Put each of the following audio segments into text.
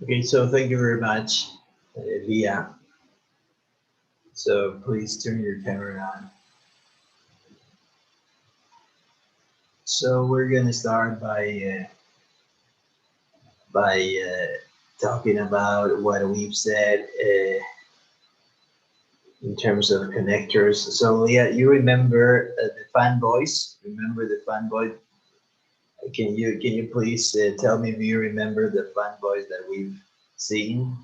Okay, so thank you very much, Leah. So please turn your camera on. So we're gonna start by talking about what we've said in terms of connectors. So Leah, you remember the fanboys? Remember the fanboy? Can you please tell me if you remember the fanboys that we've seen?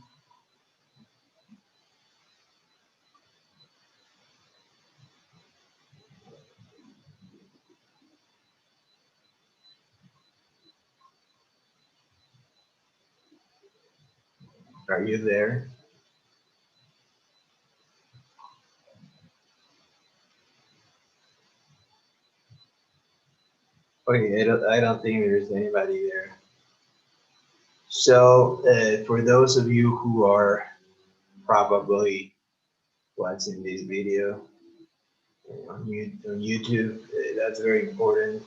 Are you there? Okay, I don't think there's anybody there. So for those of you who are probably watching this video on YouTube, that's very important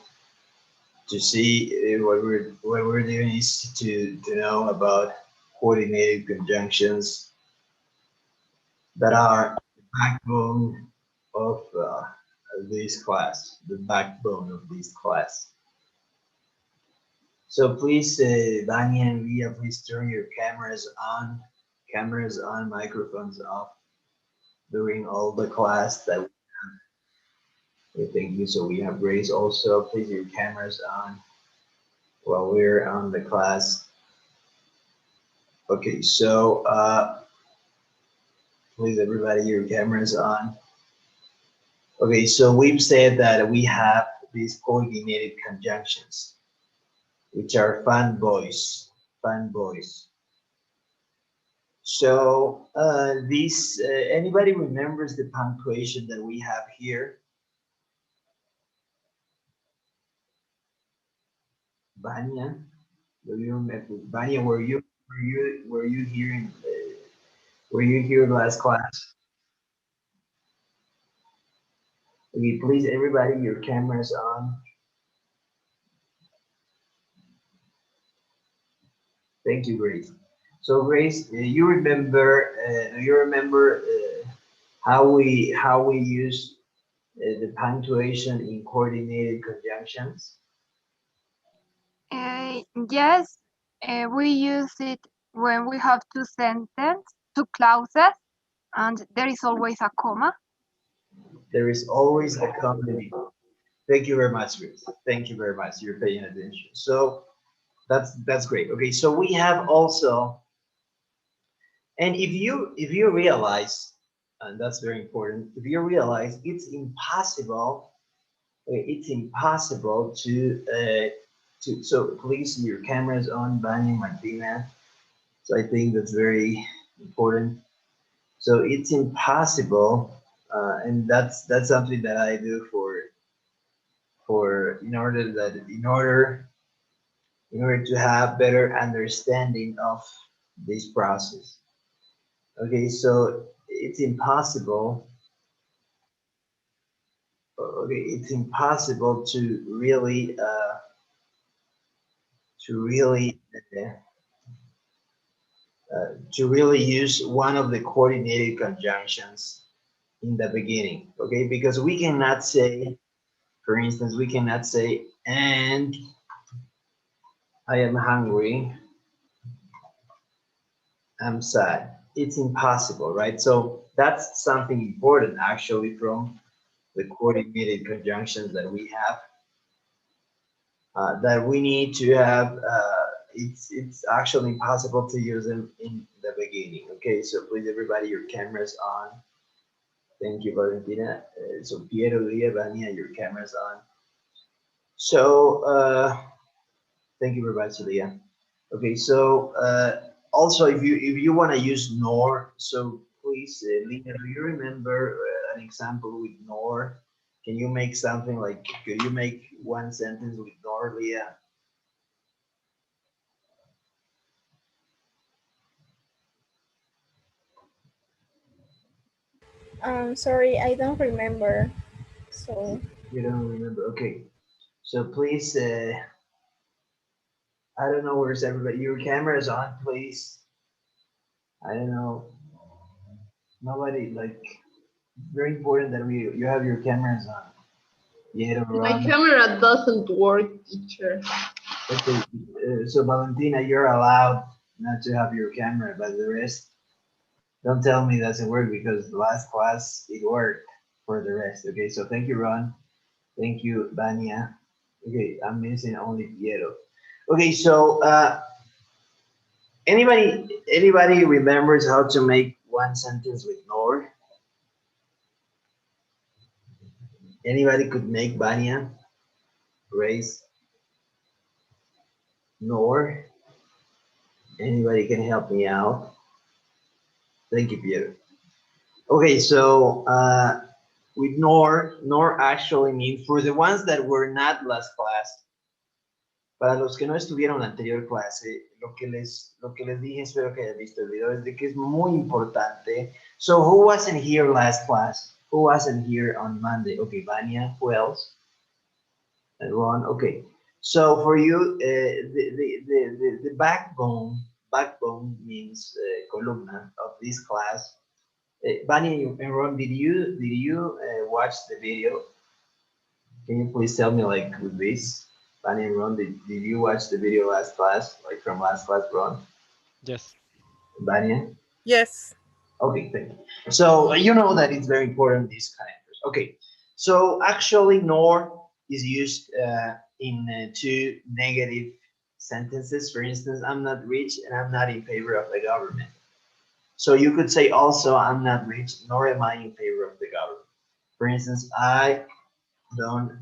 to see. What we're doing is to know about coordinated conjunctions that are the backbone of this class, the backbone of this class. So please, Dani and Leah, please turn your cameras on, microphones off during all the class that thank you. So we have Grace also. Please, your cameras on while we're on the class. Okay, so please, everybody, your cameras on. Okay, so we've said that we have these coordinated conjunctions, which are fanboys. Fanboys. So anybody remembers the punctuation that we have here? Vanya, do you remember? Vanya, were you here were you here last class? Okay, please, everybody, your cameras on. Thank you, Grace. So, Grace, you remember how we use the punctuation in coordinated conjunctions? Yes, we use it when we have two sentences, two clauses, and there is always a comma. There is always a comma. Thank you very much, Grace. Thank you very much. You're paying attention. So that's great. Okay, so we have also, and if you realize, and that's very important, if you realize it's impossible to so please your cameras on, Bani Martina. So I think that's very important. So it's impossible, and that's something that I do for in order to have better understanding of this process. Okay, so it's impossible. Okay, it's impossible to really to really use one of the coordinated conjunctions in the beginning. Okay, because we cannot say For instance, we cannot say, and I am hungry, I'm sad. It's impossible, right? So that's something important actually from the coordinated conjunctions that we have, that we need to have. It's actually impossible to use them in the beginning. Okay, so please everybody, your cameras on. Thank you, Valentina. So Piero, Leah, Vania, your cameras on. So thank you very much, Leah. Okay, so also if you want to use nor, so please, Leah, do you remember an example with nor? Can you make something like? Could you make one sentence with nor, Leah? Sorry, I don't remember. So You don't remember? Okay. So please, I don't know where's everybody. Your camera is on, please. I don't know. Nobody like. Very important that you have your cameras on. Yeah, My camera doesn't work, teacher. Okay, so Valentina, you're allowed not to have your camera, but the rest, don't tell me it doesn't work because the last class it worked for the rest. Okay, so thank you, Ron. Thank you, Vania. Okay, I'm missing only Piero. Okay, so anybody remembers how to make one sentence with nor? Anybody could make Vania raise nor? Anybody can help me out? Thank you, Piero. Okay, so with nor actually means, for the ones that were not last class, para los que no estuvieron en la anterior clase, lo que les dije, espero que hayan visto el video, es de que es muy importante. So who wasn't here last class? Who wasn't here on Monday? Okay, Vania, who else? And Ron, okay. So for you, the backbone means columna of this class. Vania and Ron, did you watch the video? Can you please tell me like with this? Vania and Ron, did you watch the video last class, like from last class, Ron? Yes. Vania? yes. Okay, thank you. So you know that it's very important, these connectors. Okay, so actually nor is used in two negative sentences. For instance, I'm not rich and I'm not in favor of the government. So you could say also, I'm not rich, nor am I in favor of the government. For instance, I don't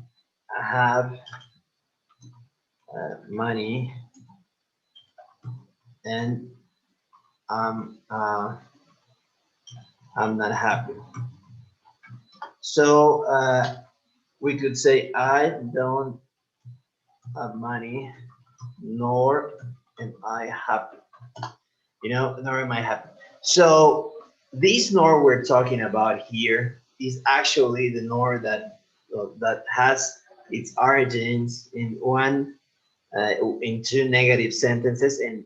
have money and I'm not happy. So we could say, I don't have money, nor am I happy. Nor am I happy. So this nor we're talking about here is actually the nor that has its origins in in two negative sentences and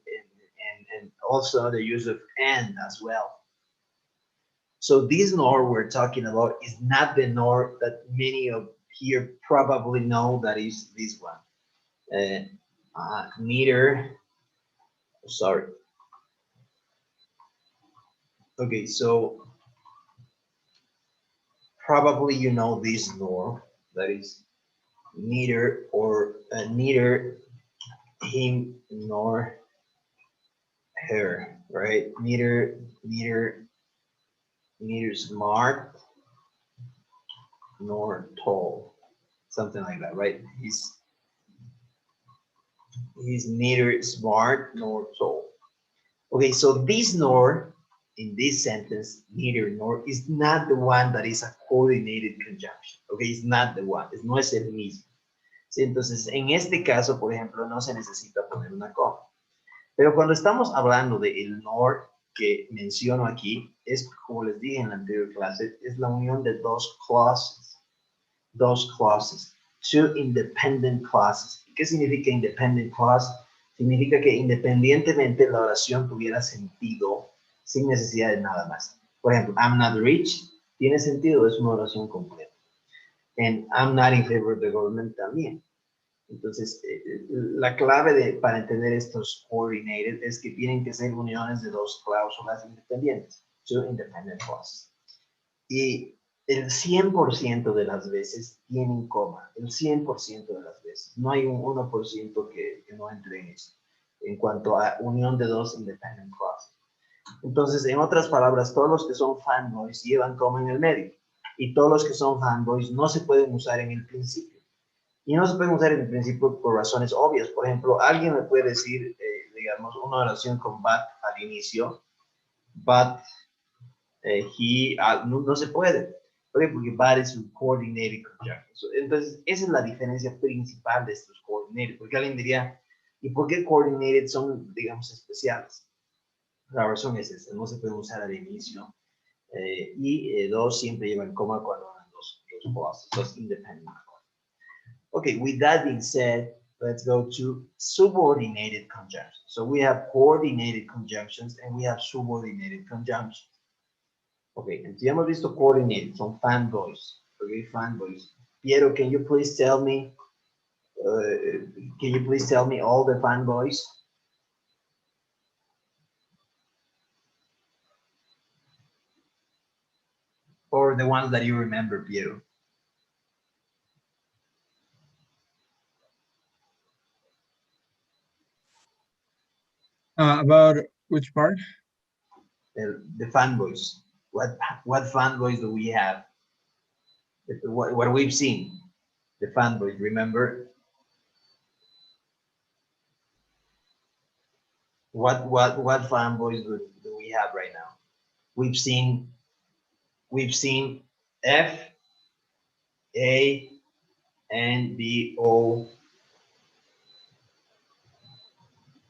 also the use of and as well. So this nor we're talking about is not the nor that many of here probably know, that is this one. Neither, sorry. Okay, so probably you know this nor, that is neither, or neither him nor her, right? Neither smart nor tall, something like that, right? He's neither smart nor tall. Okay, so this nor in this sentence, neither nor, is not the one that is a coordinated conjunction. Okay, it's not the one, no es el mismo. Sí, entonces, en este caso, por ejemplo, no se necesita poner una coma. Pero cuando estamos hablando de el nor que menciono aquí, es, como les dije en la anterior clase, es la unión de dos clauses. Two independent clauses. ¿Qué significa independent clause? Significa que independientemente la oración tuviera sentido sin necesidad de nada más. Por ejemplo, I'm not rich, tiene sentido, es una oración completa. And I'm not in favor of the government también. Entonces, la clave para entender estos coordinated es que tienen que ser uniones de dos cláusulas independientes, two independent clauses. Y el 100% de las veces tienen coma, el 100% de las veces. No hay un 1% que no entre en eso, en cuanto a unión de dos independent clauses. Entonces, en otras palabras, todos los que son fanboys llevan coma en el medio. Y todos los que son fanboys no se pueden usar en el principio. Y no se pueden usar en el principio por razones obvias. Por ejemplo, alguien me puede decir, digamos, una oración con but al inicio, but he, no se puede. ¿Por qué? Porque but es un coordinated conjunction. Entonces, esa es la diferencia principal de estos coordinated. Porque alguien diría, ¿y por qué coordinated son, digamos, especiales? La razón es esta, no se pueden usar al inicio. Dos siempre llevan coma cuando van dos clauses, dos independent clauses. Okay, with that being said, let's go to subordinated conjunctions. So we have coordinated conjunctions and we have subordinated conjunctions. Okay, entonces ya hemos visto coordinated, son fanboys. Okay, fanboys. Piero, can you please tell me all the fanboys? Or the ones that you remember, Piero? About which part? The fanboys. What fanboys do we have? What we've seen, the fanboys, remember? What fanboys do we have right now? We've seen F, A, N, B, O,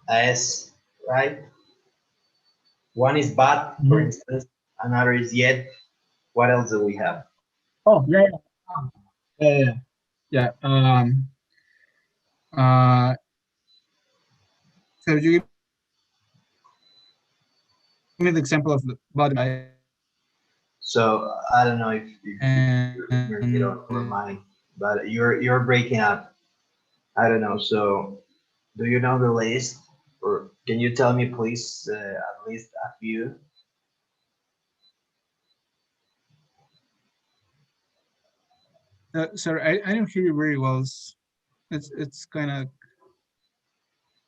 S, right? One is but, for instance, another is yet. What else do we have? Oh, yeah. So you give me the example of the bottom. So I don't know if you're get over mine, but you're breaking up. I don't know. So do you know the list, or can you tell me, please, at least a few? Sorry, I don't hear you very well. It's kind of.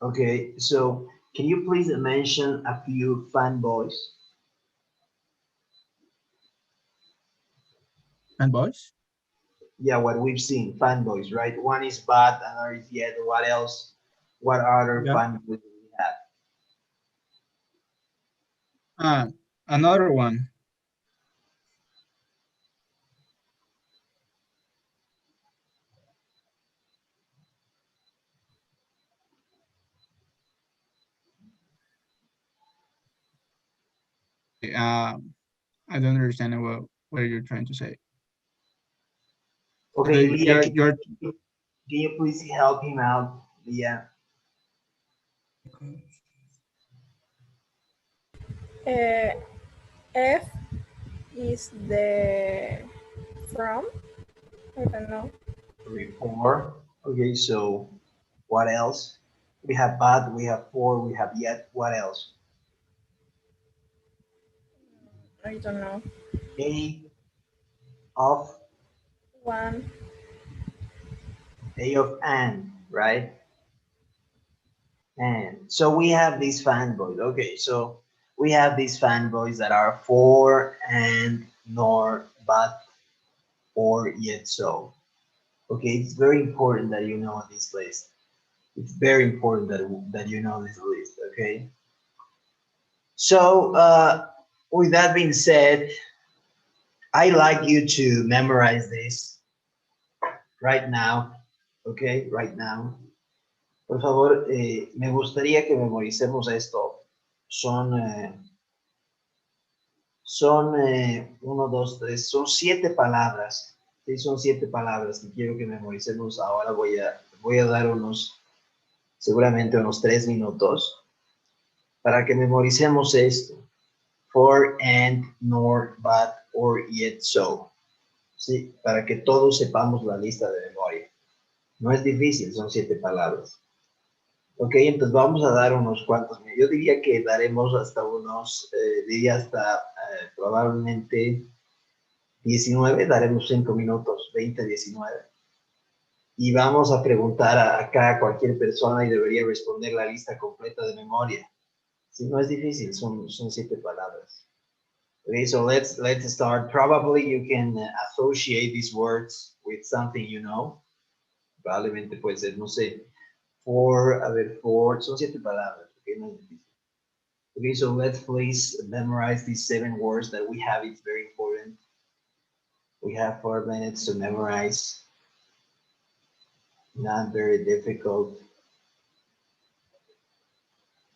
Okay, so can you please mention a few fanboys? Fanboys? Yeah, what we've seen, fanboys, right? One is bad, another is yet. What else? What other fanboys do we have? Another one. I don't understand what you're trying to say. Okay, Leah, can you please help him out, Leah? F is the from. I don't know. For. Okay, so what else? We have but, we have for, we have yet. What else? I don't know. A of. One. A of and, right? And so we have these fanboys. Okay, so we have these fanboys that are for, and, nor, but, or, yet, so. Okay, it's very important that you know this list. It's very important that you know this list, okay? So with that being said, I'd like you to memorize this right now, okay? Right now. Por favor, me gustaría que memoricemos esto. Son 1, 2, 3, son 7 palabras. Sí, son 7 palabras que quiero que memoricemos. Ahora voy a dar seguramente unos 3 minutos para que memoricemos esto. For, and, nor, but, or, yet, so. Sí, para que todos sepamos la lista de memoria. No es difícil, son 7 palabras. Ok, entonces vamos a dar unos cuantos. Yo diría que daremos hasta unos, diría hasta probablemente 19, daremos 5 minutos, 20, 19. Y vamos a preguntar acá a cualquier persona y debería responder la lista completa de memoria. Sí, no es difícil, son 7 palabras. Okay, so let's start. Probably you can associate these words with something you know. Probablemente puede ser, no sé, for, son 7 palabras. Okay, no es difícil. Okay, so let's please memorize these 7 words that we have. It's very important. We have 4 minutes to memorize. Not very difficult.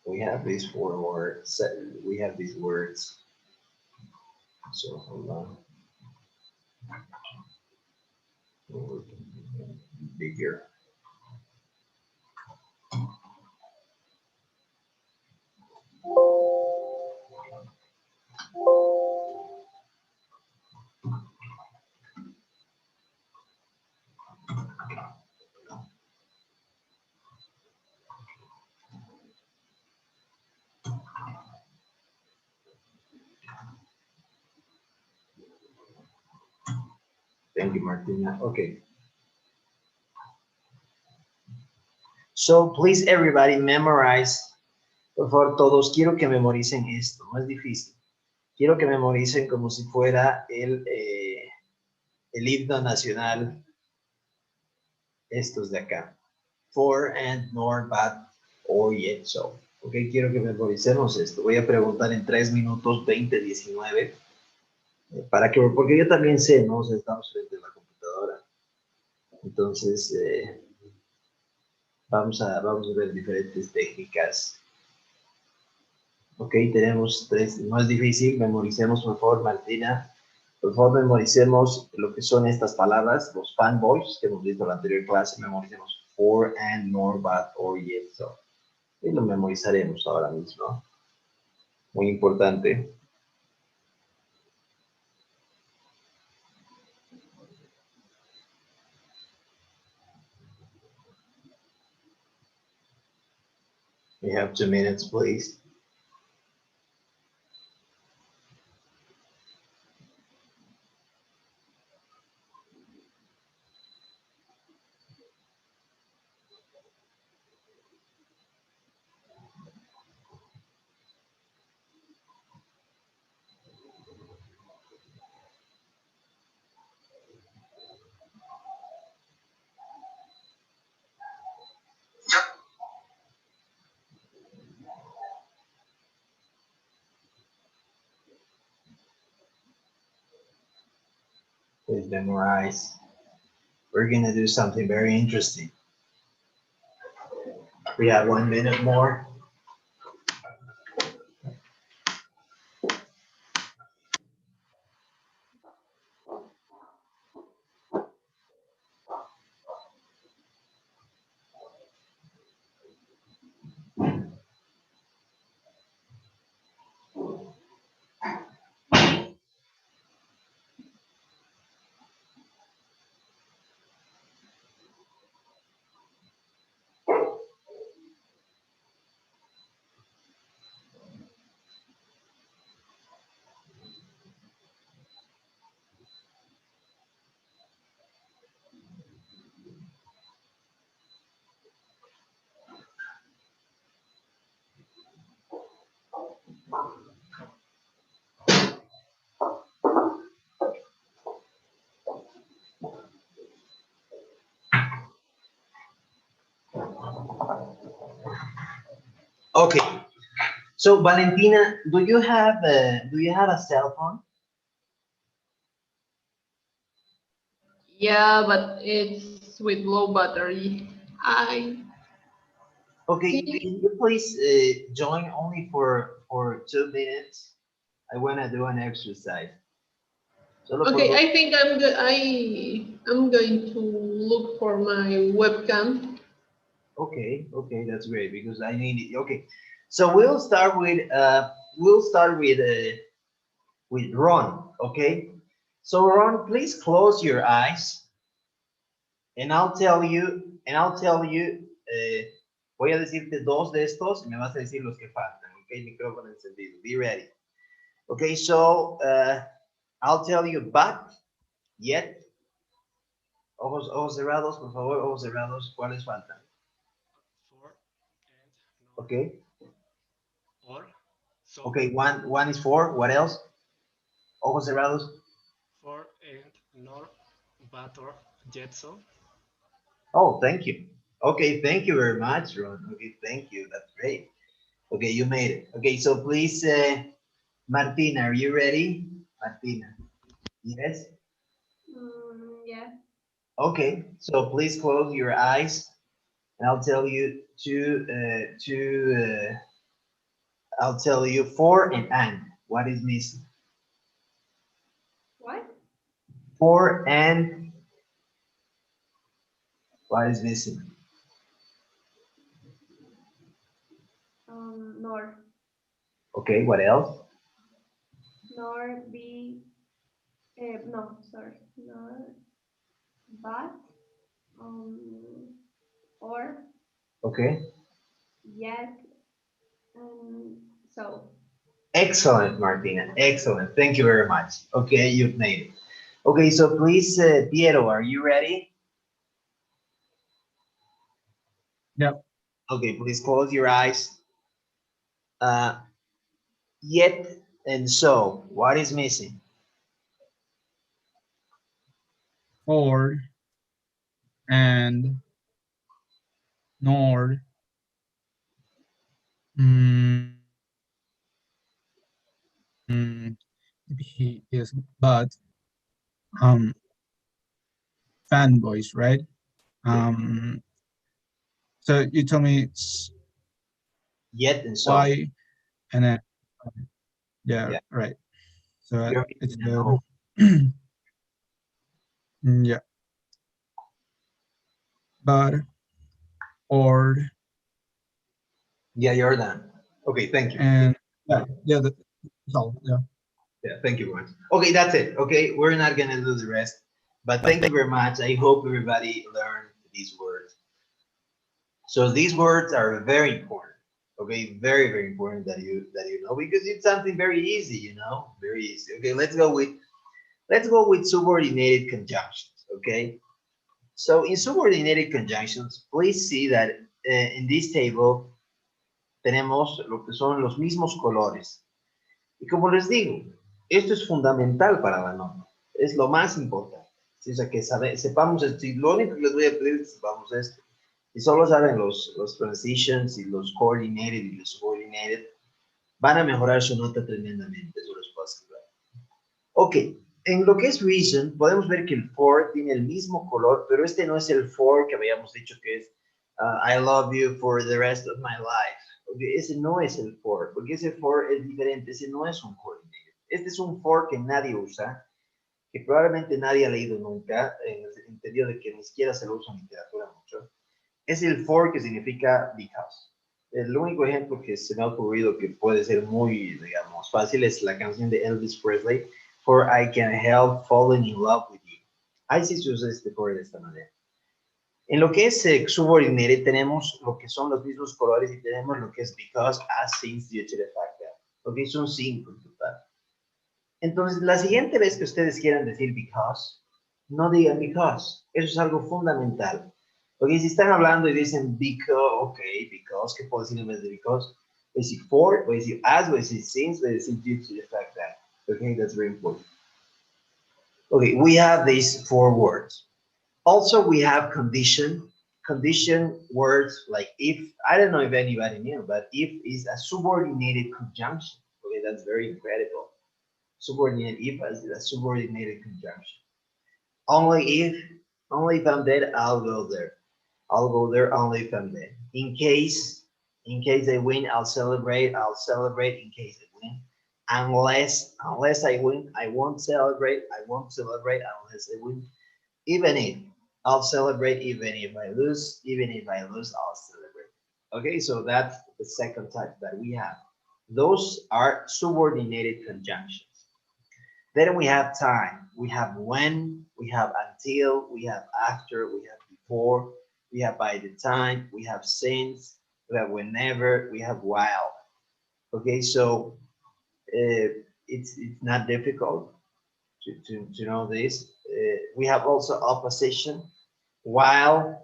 We have these 4 words. We have these words. So hold on. Bigger. Thank you, Martina. Okay. So please everybody memorize. Por favor, todos, quiero que memoricen esto, no es difícil. Quiero que memoricen como si fuera el himno nacional, estos de acá. For and nor, but, or yet so. Ok, quiero que memoricemos esto. Voy a preguntar en 3 minutos 20, 19. Para que, porque yo también sé, ¿no? O sea, estamos frente a la computadora. Entonces, vamos a ver diferentes técnicas. Ok, tenemos 3, no es difícil, memoricemos por favor, Martina. Por favor, memoricemos lo que son estas palabras, los fanboys que hemos visto en la anterior clase, memoricemos for, and, nor, but, or, yet, so. Y lo memorizaremos ahora mismo. Muy importante. We have 2 minutes, please. Please memorize. We're going to do something very interesting. We have 1 minute more. Okay. So Valentina, do you have a cell phone? Yeah, but it's with low battery. Okay, can you please join only for 2 minutes? I want to do an exercise. Solo por Okay, dos- I think I'm going to look for my webcam. Okay, that's great because I need it. Okay, so we'll start with Ron. Okay, So Ron, please close your eyes and I'll tell you, voy a decirte dos de estos y me vas a decir los que faltan, okay? Micrófono encendido, be ready. Okay, so I'll tell you but, yet, ojos cerrados, por favor, ojos cerrados, ¿cuáles faltan? For and nor, Okay, or so. okay, one is for, what else? Ojos cerrados. For and nor, but or yet so. Oh, thank you. Okay, thank you very much, Ron. Okay, thank you, that's great. Okay, you made it. Okay, so please, Martina, are you ready? Martina, yes? Yeah. Okay, so please close your eyes and I'll tell you I'll tell you for and. What is missing? What? For and. What is missing? Nor. Okay, what else? Nor be. No, sorry. Nor. But. Or. Okay. Yet. So. Excellent, Martina. Excellent. Thank you very much. Okay, you've made it. Okay, so please, Piero, are you ready? Yep. Okay, please close your eyes. Yet and so, what is missing? For and nor. Mm, he is, but fanboys, right? So you tell me Yet and so. why, and then yeah, Yeah. right. So You're it's missing an good. O. Yeah, but or Yeah, you're done. Okay, thank you. and yeah, that's all. Yeah. Yeah, thank you very much. Okay, that's it. Okay, we're not gonna do the rest, but thank you very much. I hope everybody learned these words. So these words are very important. Okay, very, very important that you know because it's something very easy, you know, very easy. Okay, let's go with subordinated conjunctions. Okay, so in subordinated conjunctions, please see that in this table tenemos lo que son los mismos colores. Y como les digo, esto es fundamental para la nota. Es lo más importante. ¿Sí? O sea, que sepamos esto. Y lo único que les voy a pedir es que sepamos esto. Si solo saben los transitions y los coordinated y los subordinated, van a mejorar su nota tremendamente. Eso les puedo asegurar. Ok, en lo que es reason, podemos ver que el for tiene el mismo color, pero este no es el for que habíamos dicho que es I love you for the rest of my life. Okay, ese no es el for, porque ese for es diferente, ese no es un coordinated. Este es un for que nadie usa, que probablemente nadie ha leído nunca, en el sentido de que ni siquiera se lo usa en literatura mucho. Es el for que significa because. El único ejemplo que se me ha ocurrido que puede ser muy, digamos, fácil es la canción de Elvis Presley, For I Can't Help Falling in Love with You. Ahí sí se usa este for de esta manera. En lo que es subordinated tenemos lo que son los mismos colores y tenemos lo que es because, as, since, due to the fact that. Ok, son 5 en total. Entonces, la siguiente vez que ustedes quieran decir because, no digan because. Eso es algo fundamental. Porque si están hablando y dicen because, ok, because, ¿qué puedo decir en vez de because? Voy a decir for, voy a decir as, voy a decir since, voy a decir due to the fact that. Okay, that's very important. Okay, we have these 4 words. Also, we have condition words like if. I don't know if anybody knew, but if is a subordinated conjunction. Okay, that's very incredible. Subordinated if is a subordinated conjunction. Only if I'm dead, I'll go there. I'll go there only if I'm dead. In case I win, I'll celebrate in case I win. Unless I win, I won't celebrate unless I win. Even if, I'll celebrate even if I lose. Even if I lose, I'll celebrate. Okay, so that's the second type that we have. Those are subordinated conjunctions. Then we have time. We have when, we have until, we have after, we have before, we have by the time, we have since, we have whenever, we have while. Okay, so it's not difficult to know this. We have also opposition, while,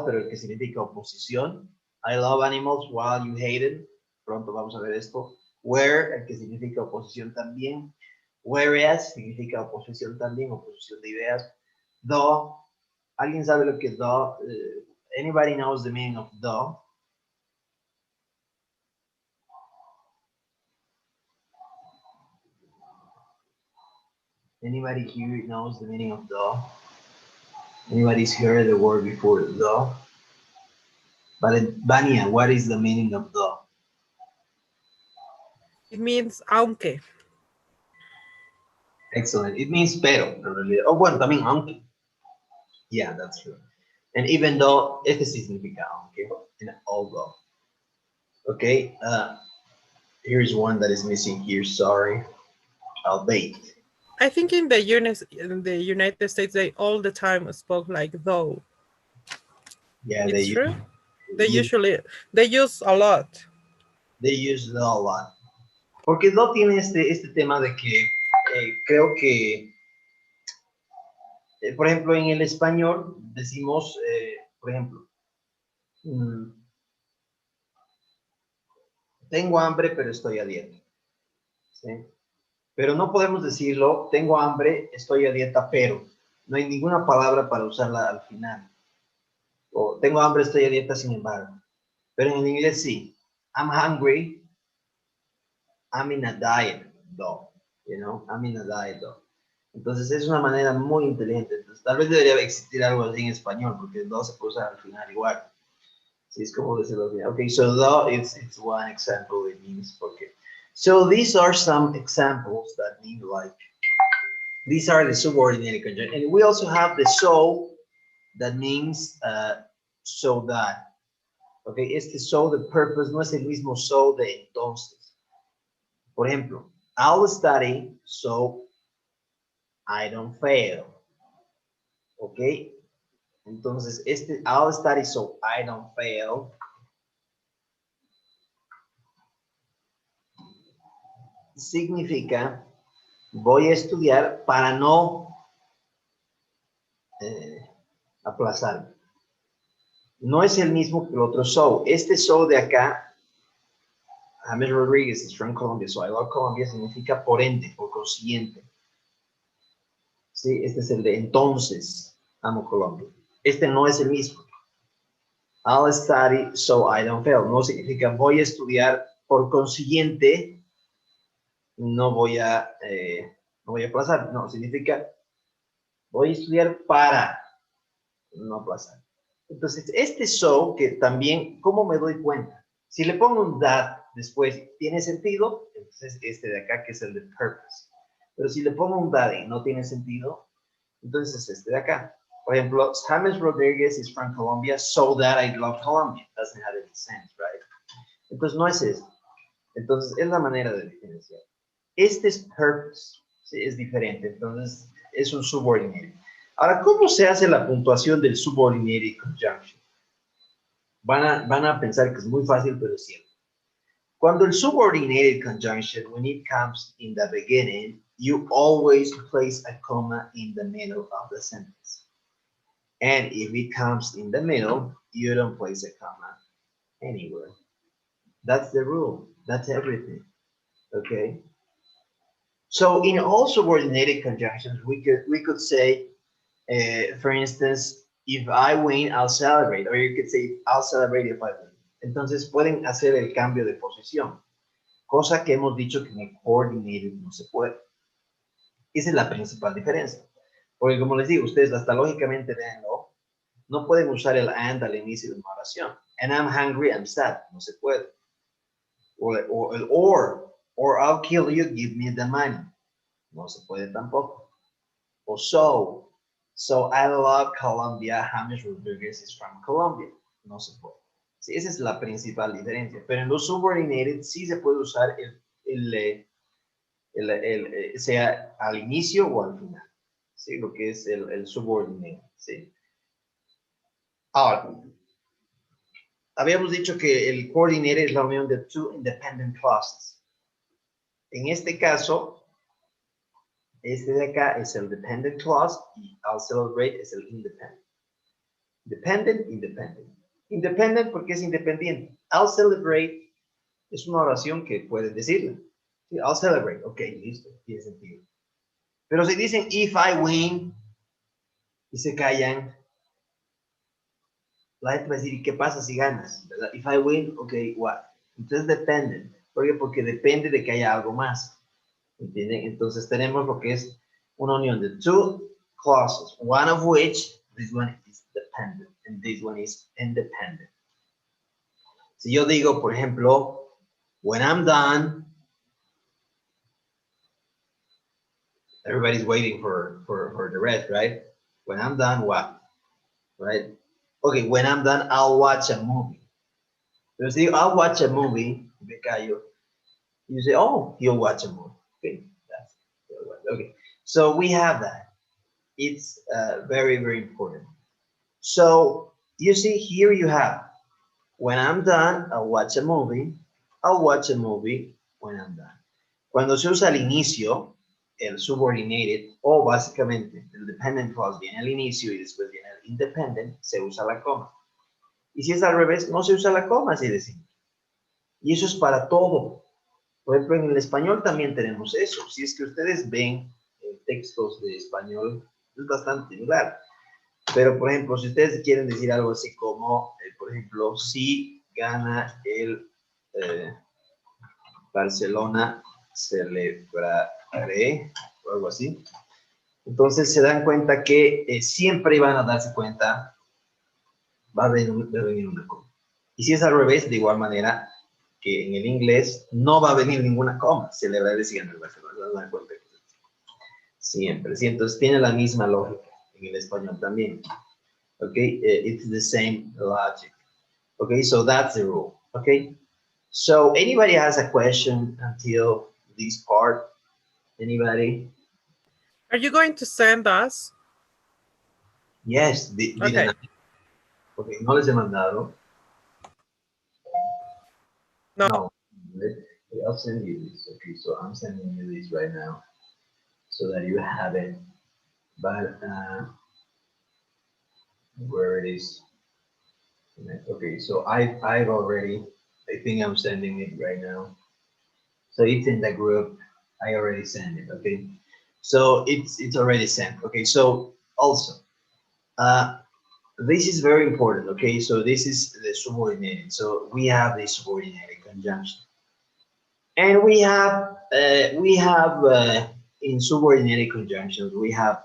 pero que significa oposición. I love animals while you hate it. Pronto vamos a ver esto. Where, el que significa oposición también. Whereas significa oposición también, oposición de ideas. Though, ¿alguien sabe lo que es though? Anybody knows the meaning of though? Anybody here knows the meaning of though? Anybody's heard the word before though? But Vania, what is the meaning of though? It means aunque. Excellent. It means pero, en realidad. Oh, bueno, también aunque. Yeah, that's true. And even though, este sí significa aunque, and although. Okay, here's one that is missing here, sorry. Albeit. I think in the United States, they all the time spoke like though. Yeah, It's true. they use a lot. They use though a lot. Porque though tiene este tema de que creo que, por ejemplo, en el español decimos, por ejemplo, tengo hambre, pero estoy a dieta. ¿Sí? Pero no podemos decirlo, tengo hambre, estoy a dieta, pero. No hay ninguna palabra para usarla al final. O tengo hambre, estoy a dieta, sin embargo. Pero en el inglés sí. I'm hungry. I'm in a diet, though. You know, I'm in a diet, though. Entonces es una manera muy inteligente. Entonces, tal vez debería existir algo así en español, porque though se puede usar al final igual. Sí, es como decirlo al final. Okay, so though it's one example it means, porque. So these are some examples that mean like, these are the subordinated conjunctions. And we also have the so that means so that. Okay, este so, the purpose, no es el mismo so de entonces. Por ejemplo, I'll study so I don't fail. Okay, entonces este I'll study so I don't fail significa voy a estudiar para no aplazarme. No es el mismo que el otro so. Este so de acá, James Rodriguez is from Colombia, so I love Colombia, significa por ende, por consiguiente. Sí, este es el de entonces, amo Colombia. Este no es el mismo. I'll study so I don't fail. No significa voy a estudiar, por consiguiente, no voy a aplazar. No, significa voy a estudiar para no aplazar. Entonces, este so, que también, ¿cómo me doy cuenta? Si le pongo un that después, ¿tiene sentido? Entonces, este de acá, que es el de purpose. Pero si le pongo un that y no tiene sentido, entonces este de acá. Por ejemplo, James Rodriguez is from Colombia, so that I love Colombia. Doesn't have any sense, right? Entonces, no es eso. Entonces, es la manera de diferenciar. Este es purpose, ¿sí? Es diferente. Entonces, es un subordinate. Ahora, ¿cómo se hace la puntuación del subordinated conjunction? Van a pensar que es muy fácil, pero es cierto. Cuando el subordinated conjunction, when it comes in the beginning, you always place a comma in the middle of the sentence. And if it comes in the middle, you don't place a comma anywhere. That's the rule. That's everything. Okay? So in all subordinated conjunctions, we could say, for instance, if I win, I'll celebrate. Or you could say, I'll celebrate if I win. Entonces pueden hacer el cambio de posición. Cosa que hemos dicho que en el coordinated no se puede. Esa es la principal diferencia. Porque como les digo, ustedes hasta lógicamente véanlo, no pueden usar el and al inicio de una oración. And I'm hungry, I'm sad. No se puede. Or I'll kill you, give me the money. No se puede tampoco. O so I love Colombia, James Rodriguez is from Colombia. No se puede. Sí, esa es la principal diferencia. Pero en los subordinated sí se puede usar el sea al inicio o al final. ¿Sí? Lo que es el subordinate. ¿Sí? Ahora, habíamos dicho que el coordinator es la unión de two independent clauses. En este caso, este de acá es el dependent clause y I'll celebrate es el independent. Dependent, independent. Independent porque es independiente. I'll celebrate es una oración que puedes decirla. Sí, I'll celebrate. Ok, listo, tiene sentido. Pero si dicen if I win y se callan, la gente va a decir, ¿y qué pasa si ganas? ¿Verdad? If I win, ok, what? Entonces dependent. ¿Por qué? Porque depende de que haya algo más. ¿Entienden? Entonces tenemos lo que es una unión de two clauses, one of which, this one is dependent, and this one is independent. Si yo digo, por ejemplo, when I'm done, everybody's waiting for the rest, right? When I'm done, what? Right? Okay, when I'm done, I'll watch a movie. So si I'll watch a movie, you say, oh, you'll watch a movie. Okay, that's okay. So we have that. It's very, very important. So you see here you have, when I'm done, I'll watch a movie. I'll watch a movie when I'm done. Cuando se usa al inicio, el subordinated, o básicamente el dependent clause viene al inicio y después viene el independent, se usa la coma. Y si es al revés, no se usa la coma, así decimos. Y eso es para todo. Por ejemplo, en el español también tenemos eso. Si es que ustedes ven textos de español, es bastante similar. Pero, por ejemplo, si ustedes quieren decir algo así como, por ejemplo, si gana el Barcelona, celebraré, o algo así. Entonces se dan cuenta que siempre van a darse cuenta, va a venir una coma. Y si es al revés, de igual manera que en el inglés no va a venir ninguna coma, celebraré si gana el Barcelona, se dan cuenta. Siempre, ¿sí? Entonces tiene la misma lógica en el español también. Okay, it's the same logic. Okay, so that's the rule. Okay, so anybody has a question until this part? Anybody? Are you going to send us? Yes, Okay. Okay, no les he mandado. No. No. I'll send you this. Okay, so I'm sending you this right now so that you have it. But where it is? Okay, so I've already, I think I'm sending it right now. So it's in the group. I already sent it. Okay, so it's already sent. Okay, so also, this is very important. Okay, so this is the subordinated. So we have the subordinated conjunction, and we have in subordinated conjunctions we have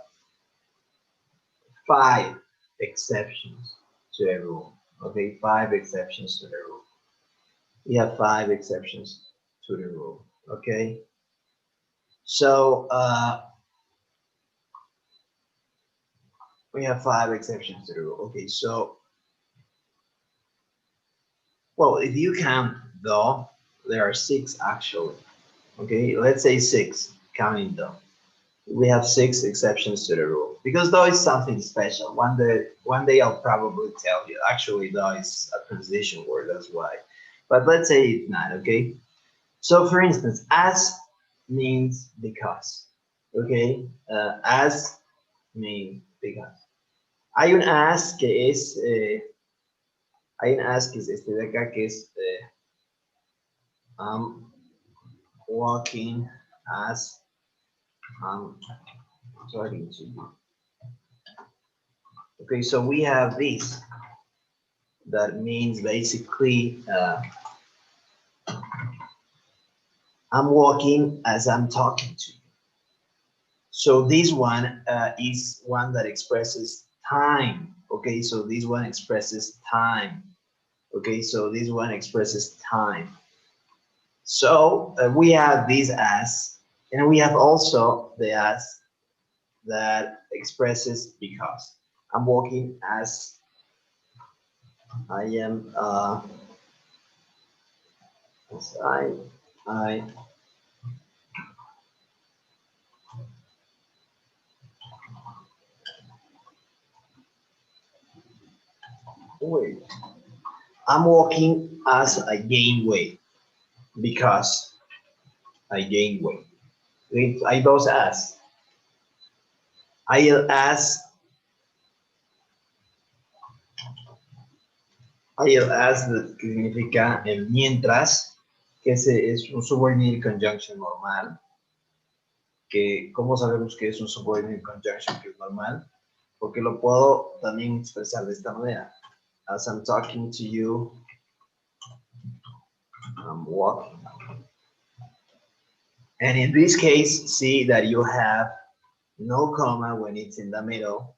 5 exceptions to a rule. Okay, 5 exceptions to the rule. We have 5 exceptions to the rule. Okay, so we have 5 exceptions to the rule. Okay, so well, if you count though, there are 6 actually. Okay, let's say 6 counting though. We have 6 exceptions to the rule because though is something special. One day I'll probably tell you. Actually, though is a transition word, that's why. But let's say it's not. Okay. So for instance, as means because. Okay, as means because. Hay un as que es este de acá que es I'm walking as I'm talking to you. Okay, so we have this. That means basically I'm walking as I'm talking to you. So this one is one that expresses time. Okay, so this one expresses time. Okay, so this one expresses time. So we have this as, and we have also the as that expresses because. I'm walking as I am, as I Wait. I'm walking as I gain weight because I gain weight. Hay dos as. Hay el as. Hay el as que significa el mientras, que ese es un subordinate conjunction normal. Que, ¿cómo sabemos que es un subordinate conjunction que es normal? Porque lo puedo también expresar de esta manera. As I'm talking to you, I'm walking. And in this case, see that you have no comma when it's in the middle,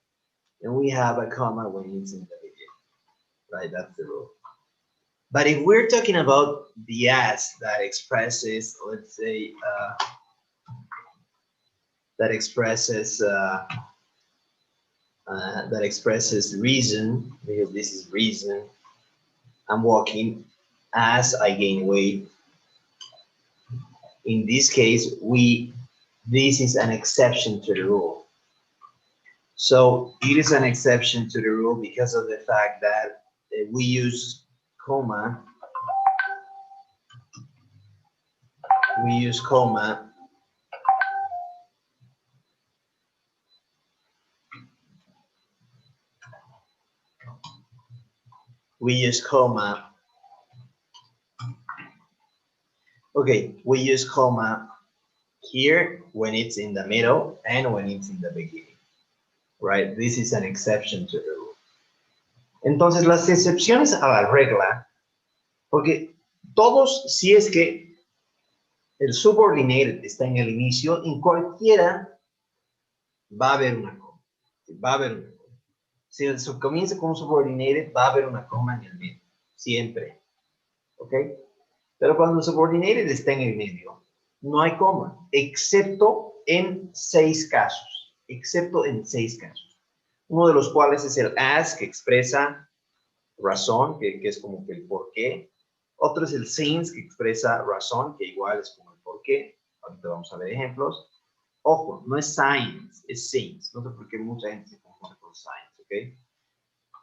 and we have a comma when it's in the beginning, right? That's the rule. But if we're talking about the as that expresses, let's say, that expresses reason, because this is reason, I'm walking as I gain weight. In this case, this is an exception to the rule. So it is an exception to the rule because of the fact that we use comma. We use comma Okay, we use comma here when it's in the middle and when it's in the beginning, right? This is an exception to the rule. Entonces, las excepciones a la regla, porque todos, si es que el subordinated está en el inicio, en cualquiera va a haber una coma. Va a haber una coma. Si comienza con un subordinated, va a haber una coma en el medio, siempre. ¿Ok? Pero cuando el subordinated está en el medio, no hay coma, excepto en 6 casos. Excepto en 6 casos. Uno de los cuales es el as, que expresa razón, que es como que el por qué. Otro es el since, que expresa razón, que igual es como el por qué. Ahorita vamos a ver ejemplos. Ojo, no es since, es since. No sé por qué mucha gente se confunde con since, ¿ok?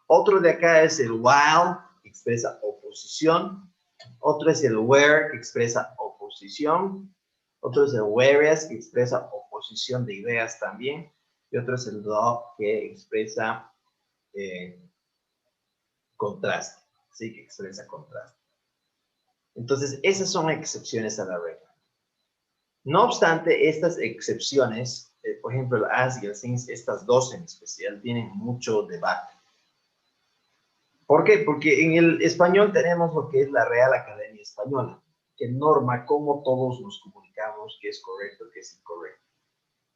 Otro de acá es el while, que expresa oposición. Otro es el where, que expresa oposición. Otro es el whereas, que expresa oposición de ideas también. Y otro es el though, que expresa contraste. Sí, que expresa contraste. Entonces, esas son excepciones a la regla. No obstante, estas excepciones, por ejemplo, el as y el since, estas dos en especial, tienen mucho debate. ¿Por qué? Porque en el español tenemos lo que es la Real Academia Española, que norma cómo todos nos comunicamos, qué es correcto, qué es incorrecto.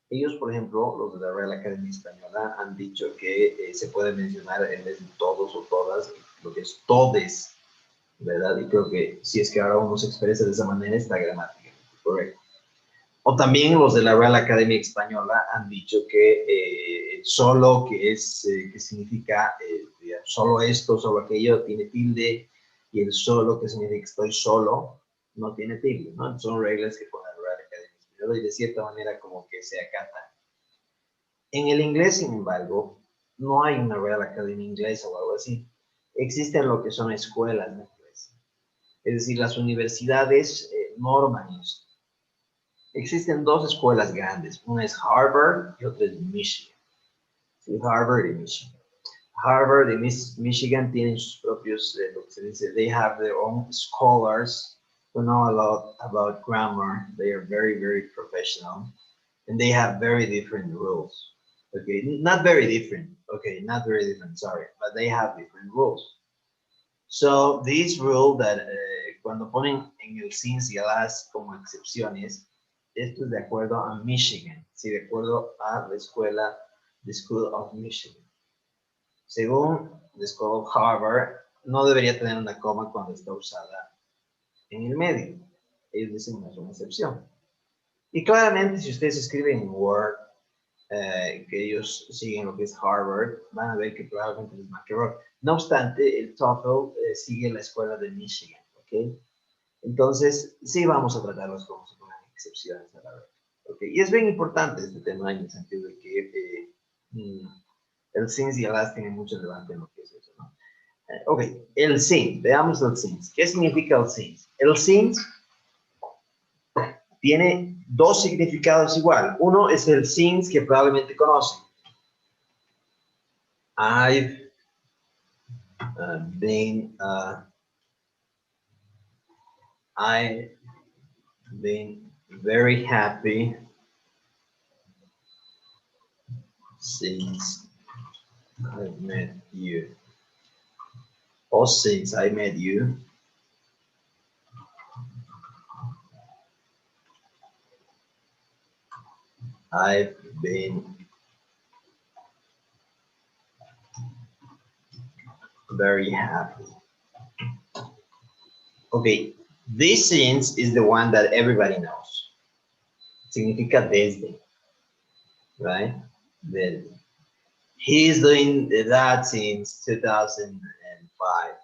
Ellos, por ejemplo, los de la Real Academia Española, han dicho que se puede mencionar en vez de todos o todas, lo que es todes, ¿verdad? Y creo que si es que ahora uno se expresa de esa manera, está gramáticamente correcto. O también los de la Real Academia Española han dicho que solo, que significa digamos, solo esto, solo aquello, tiene tilde, y el solo, que significa estoy solo, no tiene tilde, ¿no? Son reglas que pone la Real Academia Española y de cierta manera como que se acatan. En el inglés, sin embargo, no hay una Real Academia inglesa o algo así. Existen lo que son escuelas de inglés. Es decir, las universidades norman esto. Existen dos escuelas grandes. Una es Harvard y otra es Michigan. Sí, Harvard y Michigan. Harvard y Michigan tienen sus propios, lo que se dice, they have their own scholars who know a lot about grammar. They are very, very professional. And they have very different rules. Okay, not very different. Okay, not very different, sorry. But they have different rules. So, this rule that cuando ponen en el since y el as como excepciones, esto es de acuerdo a Michigan, sí, de acuerdo a la escuela, the School of Michigan. Según the School of Harvard, no debería tener una coma cuando está usada en el medio. Ellos dicen que es una excepción. Y claramente, si ustedes escriben en Word, que ellos siguen lo que es Harvard, van a ver que probablemente les marque error. No obstante, el TOEFL sigue la escuela de Michigan, ¿ok? Entonces, sí vamos a tratarlos como si fueran excepciones a la regla. ¿Okay? Y es bien importante este tema en el sentido de que el since y el as tienen mucho debate en lo que es eso, ¿no? Ok, el since, veamos el since. ¿Qué significa el since? El since tiene dos significados igual. Uno es el since que probablemente conocen. I've been very happy since I met you. Or since I met you. I've been very happy. Okay, this since is the one that everybody knows. Significa desde, right? Desde. He's doing that since 2005.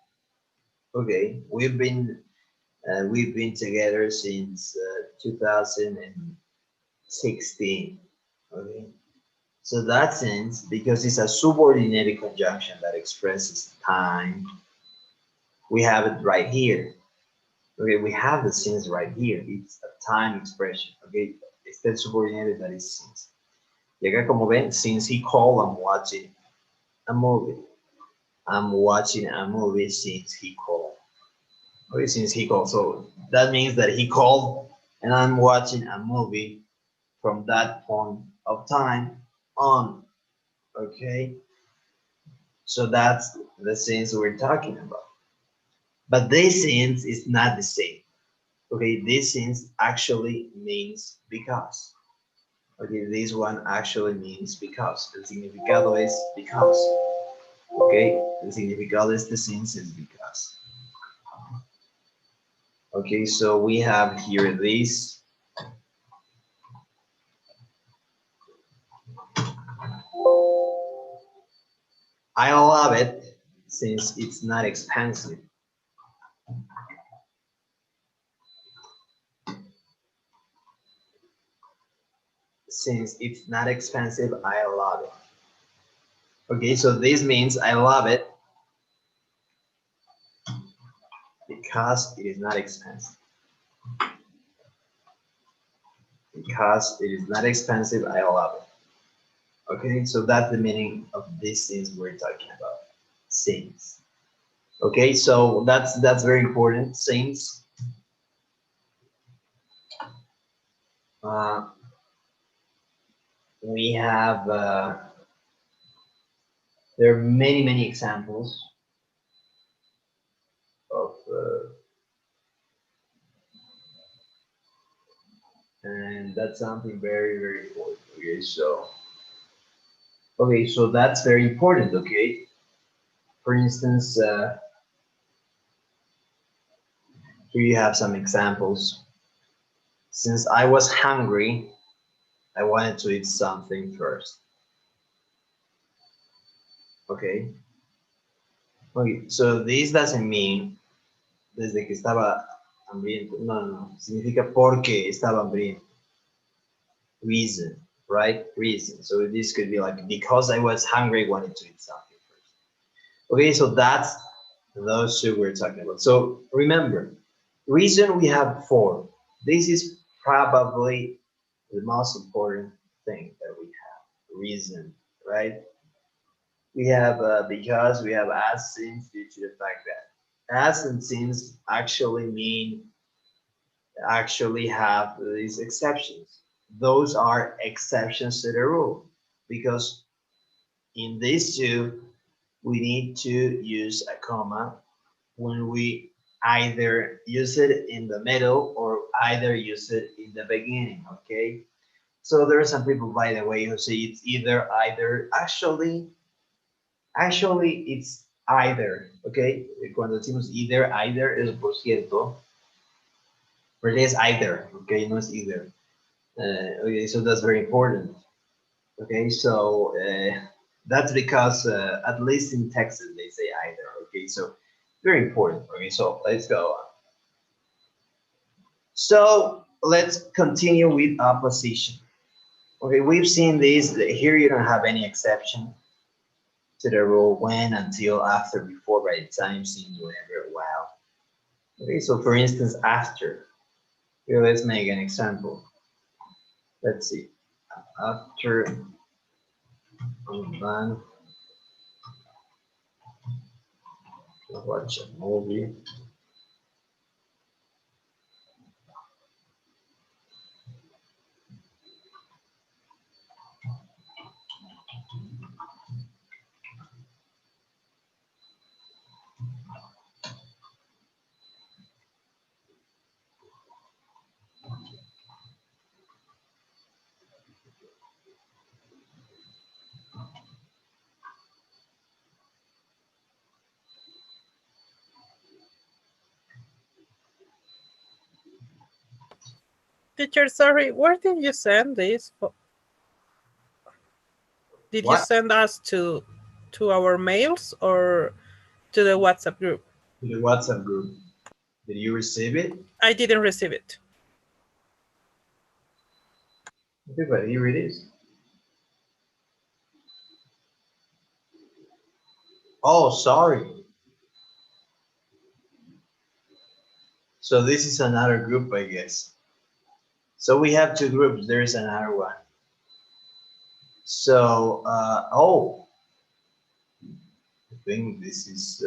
Okay, we've been together since 2016. Okay, so that sense, because it's a subordinated conjunction that expresses time, we have it right here. Okay, we have the since right here. It's a time expression. Okay, it's the subordinated that is since. Y acá como ven, since he called, I'm watching a movie. I'm watching a movie since he called. Okay, since he called. So that means that he called and I'm watching a movie from that point of time on. Okay, so that's the since we're talking about. But this since is not the same. Okay, this since actually means because. Okay, this one actually means because. El significado es because. Okay, el significado de este since is because. Okay, so we have here this. I love it since it's not expensive. Since it's not expensive, I love it. Okay, so this means I love it because it is not expensive. Because it is not expensive, I love it. Okay, so that's the meaning of this since we're talking about. Since. Okay, so that's very important. Since. We have there are many examples of and that's something very important. Okay, so that's very important. Okay, for instance, here you have some examples. Since I was hungry, I wanted to eat something first. Okay, so this doesn't mean desde que estaba hambriento. No, significa porque estaba hambriento. Reason, right? Reason. So this could be like because I was hungry, I wanted to eat something first. Okay, so that's those two we're talking about. So remember, reason we have four. This is probably the most important thing that we have. Reason, right? We have because, we have as, since, due to the fact that. As and since actually have these exceptions. Those are exceptions to the rule because in these two, we need to use a comma when we either use it in the middle or either use it in the beginning, okay? So there are some people, by the way, who say it's either. Actually, it's either, okay? Cuando decimos either es por cierto, but it's either, okay? No es either. Okay, so that's very important. Okay, so that's because at least in Texas they say either. Okay, so very important. Okay, so let's go on. So let's continue with opposition. Okay, we've seen this. Here you don't have any exception. to the rule when, until, after, before, by the time, since, whenever, while. Okay, so for instance, after. Here, let's make an example. Let's see. After I'm done to watch a movie. Teacher, sorry, where did you send this? Did you What? send us to our mails or to the WhatsApp group? To the WhatsApp group. Did you receive it? I didn't receive it. Okay, but here it is. Oh, sorry. So this is another group, I guess. So we have two groups. There is another one. So, oh, I think this is,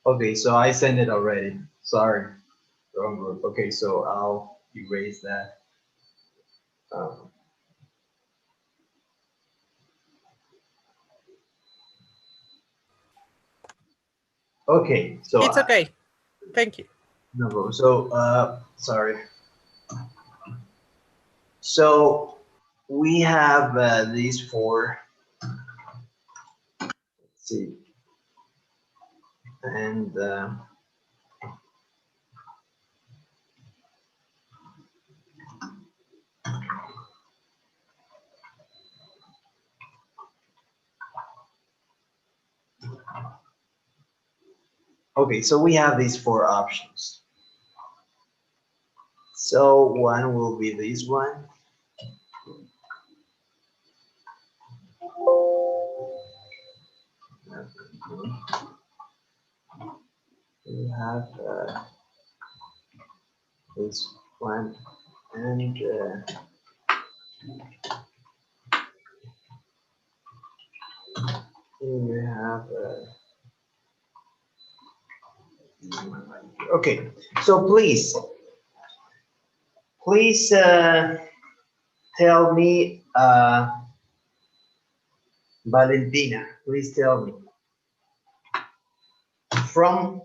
okay, so I sent it already. Sorry, wrong group. Okay, so I'll erase that. Okay, so It's okay. Thank you. no problem. So, sorry. So we have these four. Let's see, and okay, so we have these four options. So one will be this one. We have this one, and here we have okay. So please tell me, Valentina, please tell me, from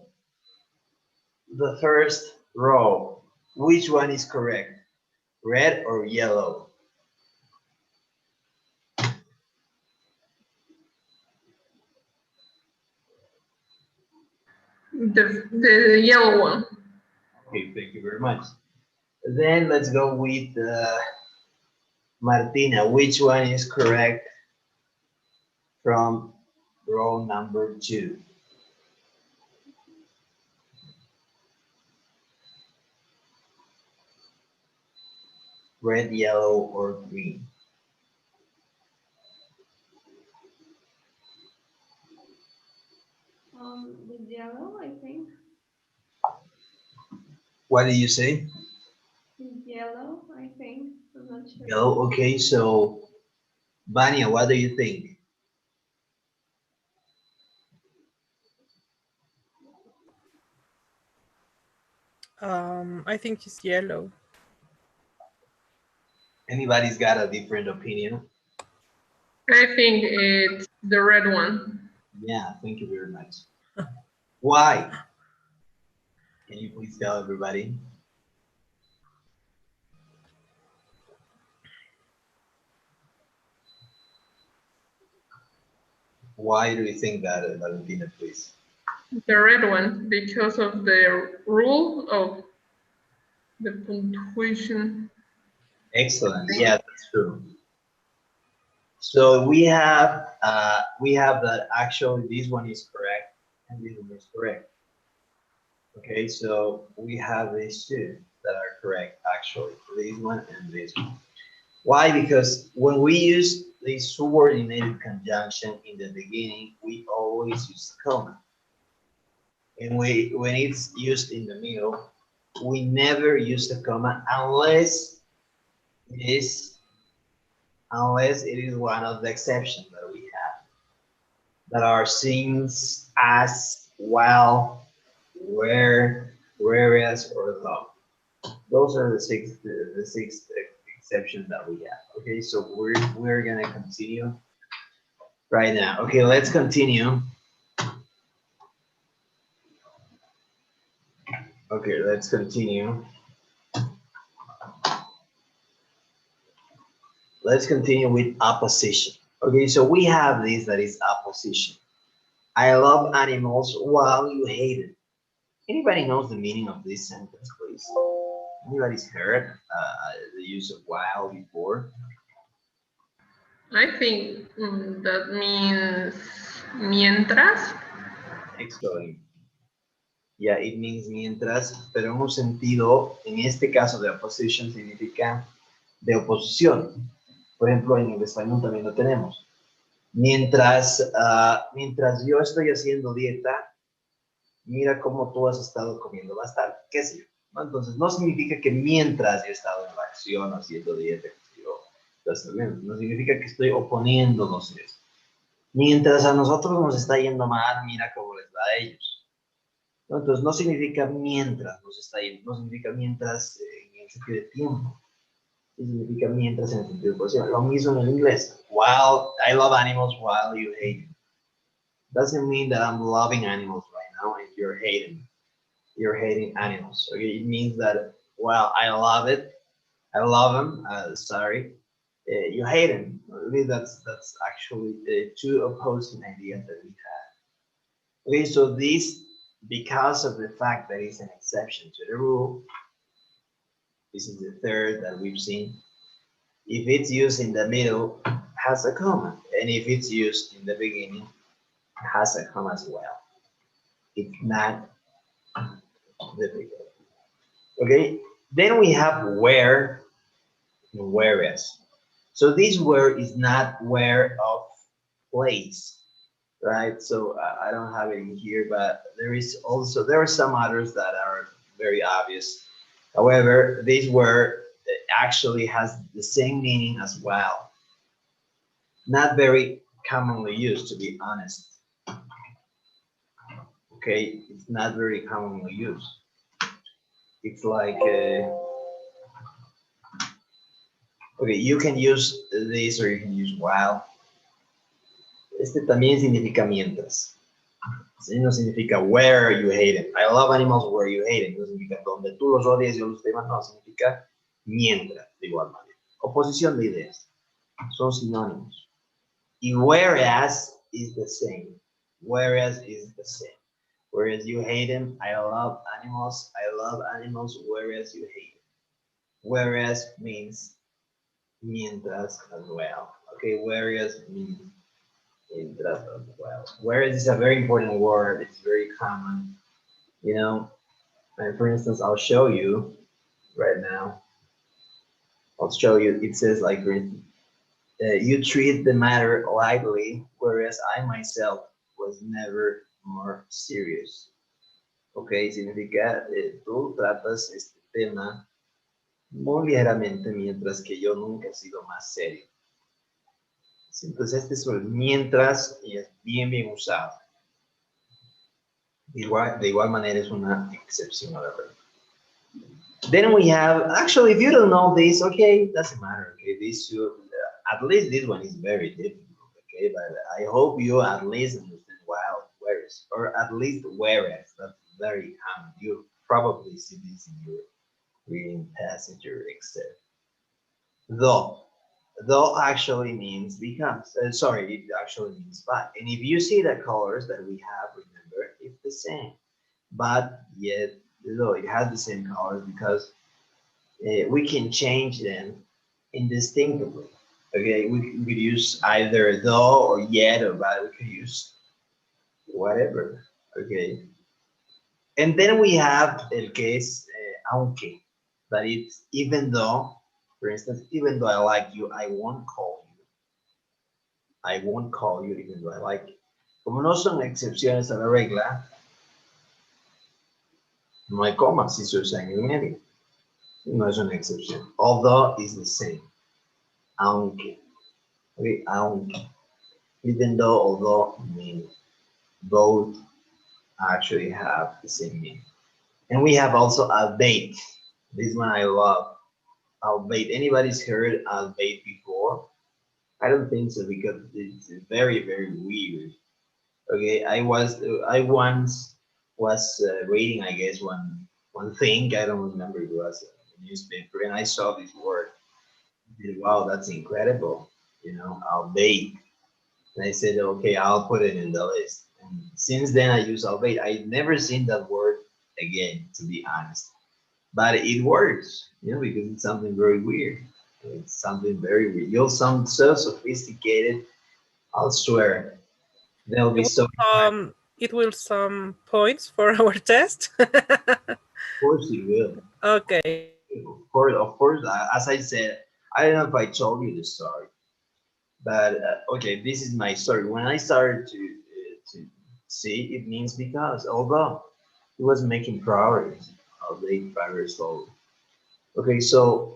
the first row, which one is correct? Red or yellow? The yellow one. Okay, thank you very much. Then let's go with Martina. Which one is correct from row number 2? Red, yellow, or green? The yellow, I think. What did you say? Yellow, I think. I'm not sure. Yellow, okay, so Vania, what do you think? I think it's yellow. Anybody's got a different opinion? I think it's the red one. Yeah, thank you very much. Why? Can you please tell everybody? Why do you think that, Valentina, please? The red one, because of the rule of the punctuation. Excellent. Yeah, that's true. So we have that actually this one is correct and this one is correct. Okay, so we have these two that are correct actually, this one and this one. Why? Because when we use the subordinated conjunction in the beginning, we always use comma. And when it's used in the middle, we never use the comma unless it is one of the exceptions that we have, that are things as, while, where, whereas, or though. Those are the six exceptions that we have. Okay, so we're gonna continue right now. Okay, let's continue. Okay, let's continue. Let's continue with opposition. Okay, so we have this that is opposition. I love animals while you hate it. Anybody knows the meaning of this sentence, please? Anybody's heard the use of while before? I think that means mientras. Excellent. Yeah, it means mientras, pero en un sentido, en este caso de opposition significa de oposición. Por ejemplo, en el español también lo tenemos. Mientras yo estoy haciendo dieta, mira cómo tú has estado comiendo bastante, qué sé yo, ¿no? Entonces, no significa que mientras yo he estado en la acción haciendo dieta, no significa que estoy oponiéndonos eso. Mientras a nosotros nos está yendo mal, mira cómo les va a ellos, ¿no? Entonces, no significa mientras nos está yendo, no significa mientras en el sentido de tiempo. Significa mientras en el sentido de posición. Lo mismo en el inglés. While I love animals while you hate them. Doesn't mean that I'm loving animals right now and you're hating animals. Okay, it means that while I love them. Sorry, you hate them. Okay, that's actually two opposing ideas that we have. Okay, so this, because of the fact that it's an exception to the rule, this is the third that we've seen. If it's used in the middle, has a comma, and if it's used in the beginning, has a comma as well. It's not difficult. Okay, then we have where and whereas. So this where is not where of place, right? So I don't have it in here, but there are some others that are very obvious. However, this word actually has the same meaning as well. Not very commonly used, to be honest. Okay, it's not very commonly used. It's like, okay, you can use this or you can use while. Este también significa mientras. No significa where you hate it. I love animals where you hate it. No significa donde tú los odias, yo los temas. No, significa mientras, de igual manera. Oposición de ideas. Son sinónimos. Y whereas is the same. Whereas is the same. Whereas you hate them, I love animals. I love animals, whereas you hate them. Whereas means mientras as well. Okay, whereas means mientras as well. Whereas is a very important word. It's very common. You know, and for instance, I'll show you right now. I'll show you. It says like, you treat the matter lightly, whereas I myself was never more serious. Okay, significa tú tratas este tema muy ligeramente, mientras que yo nunca he sido más serio. Entonces este es el mientras y es bien usado. De igual manera es una excepción a la regla. Then we have, actually, if you don't know this, okay, doesn't matter. Okay, this at least this one is very difficult. Okay, but I hope you at least understand while, whereas, or at least whereas. That's very common. You probably see this in your reading passage or Excel. Though actually means because. Sorry, it actually means but. And if you see the colors that we have, remember, it's the same. But yet, though it has the same colors because we can change them indistinctively. Okay, we could use either though or yet or but. We could use whatever. Okay. And then we have el que es aunque, that it's even though, for instance, even though I like you, I won't call you. I won't call you even though I like it. Como no son excepciones a la regla, no hay comas si se usan en medio. No es una excepción. Although is the same. Aunque. Okay, aunque. Even though, although mean both actually have the same meaning. And we have also albeit. This one I love. Albeit. Anybody's heard albeit before? I don't think so because it's very, very weird. Okay, I once was reading, I guess, one thing, I don't remember, it was a newspaper, and I saw this word. Wow, that's incredible. Albeit. And I said, okay, I'll put it in the list. And since then, I use albeit. I've never seen that word again, to be honest. But it works, because it's something very weird. It's something very weird. You'll sound so sophisticated. I'll swear. They'll be so. It will some points for our test. Of course, it will. Okay. Of course. As I said, I don't know if I told you the story, but okay, this is my story. When I started to see, it means because, although he was making progress, late 5 years old. Okay, so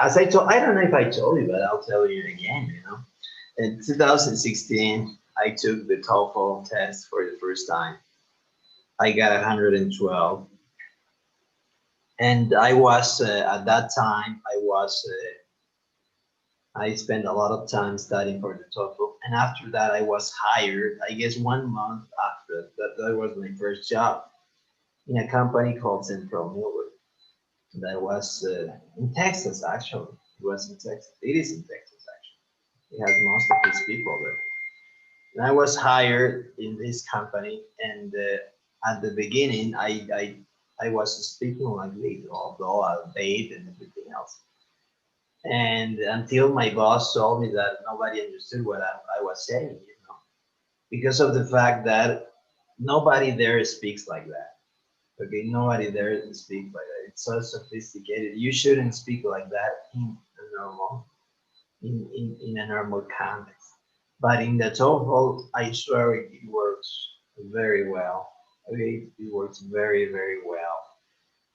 as I don't know if I told you, but I'll tell you again. In 2016, I took the TOEFL test for the first time. I got 112. And I was, at that time, I spent a lot of time studying for the TOEFL. And after that, I was hired, I guess 1 month after that was my first job in a company called Central Millwood. That was in Texas, actually. It was in Texas. It is in Texas, actually. It has most of its people there. And I was hired in this company, and at the beginning, I was speaking like this, although I paid and everything else. And until my boss told me that nobody understood what I was saying, because of the fact that nobody there speaks like that. Okay, nobody there speaks like that. It's so sophisticated. You shouldn't speak like that in a normal context. But in the TOEFL, I swear it works very well. Okay, it works very, very well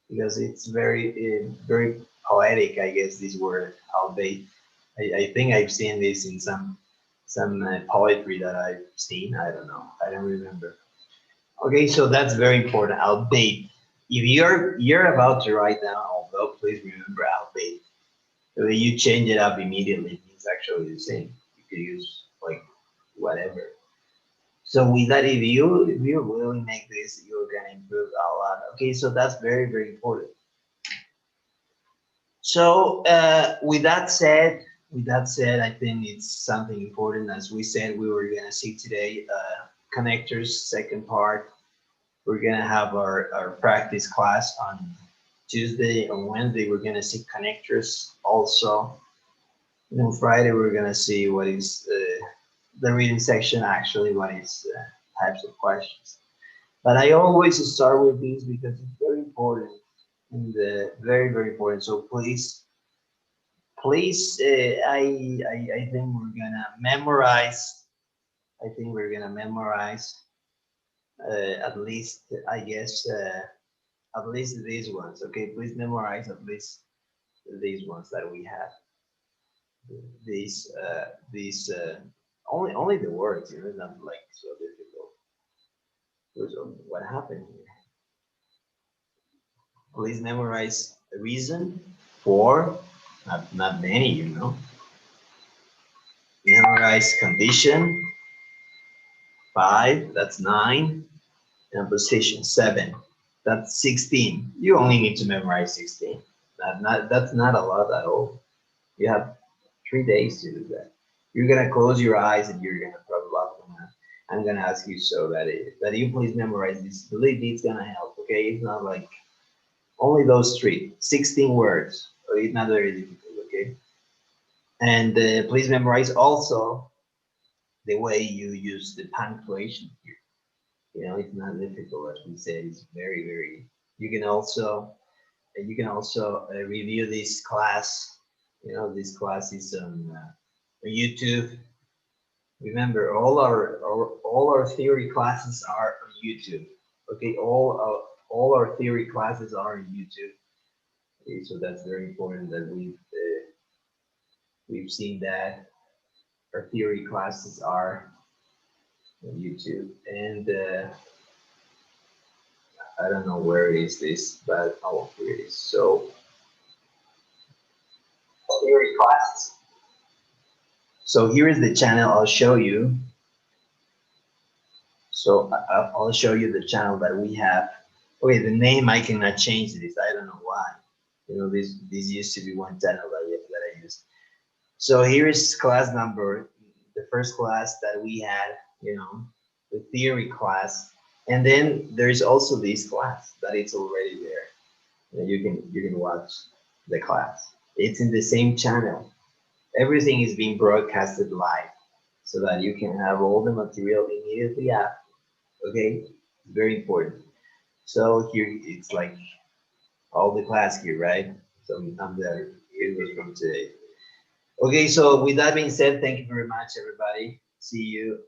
because it's very, very poetic. I guess this word, albeit. I think I've seen this in some poetry that I've seen. I don't know. I don't remember. Okay, so that's very important. Albeit. If you're about to write down although, please remember albeit. So you change it up immediately. It's actually the same. You could use like whatever. So with that, if you really make this, you're gonna improve a lot. Okay, so that's very, very important. So with that said, I think it's something important. As we said, we were gonna see today connectors, second part. We're gonna have our practice class on Tuesday. On Wednesday, we're gonna see connectors also. And on Friday, we're gonna see what is the reading section, actually, what is types of questions. But I always start with these because it's very important and very, very important. So please, I think we're gonna memorize. I think we're gonna memorize at least, I guess, at least these ones. Okay, please memorize at least these ones that we have. These only the words, not like so difficult. So what happened here? Please memorize the reason for, not many, Memorize condition, 5, that's 9, and position, 7, that's 16. You only need to memorize 16. That's not a lot at all. You have 3 days to do that. You're gonna close your eyes and you're gonna probably, I'm gonna ask you so that you please memorize this. Believe me, it's gonna help. Okay, it's not like only those 16 words. So it's not very difficult. Okay, and please memorize also the way you use the punctuation here. It's not difficult, as we said. It's very, very. You can also review this class. This class is on YouTube. Remember, all our theory classes are on YouTube. Okay, all our theory classes are on YouTube. Okay, so that's very important that we've seen that our theory classes are on YouTube. And I don't know where is this, but oh, here it is. So theory classes. So here is the channel I'll show you. So I'll show you the channel that we have. Okay, the name I cannot change this. I don't know why. You know, this used to be one channel that I used. So here is class number, the first class that we had, you know, the theory class. And then there's also this class that it's already there. And you can watch the class. It's in the same channel. Everything is being broadcasted live so that you can have all the material immediately after. Okay, very important. So here it's like all the class here, right? So I'm there. It was from today. Okay, so with that being said, thank you very much, everybody. See you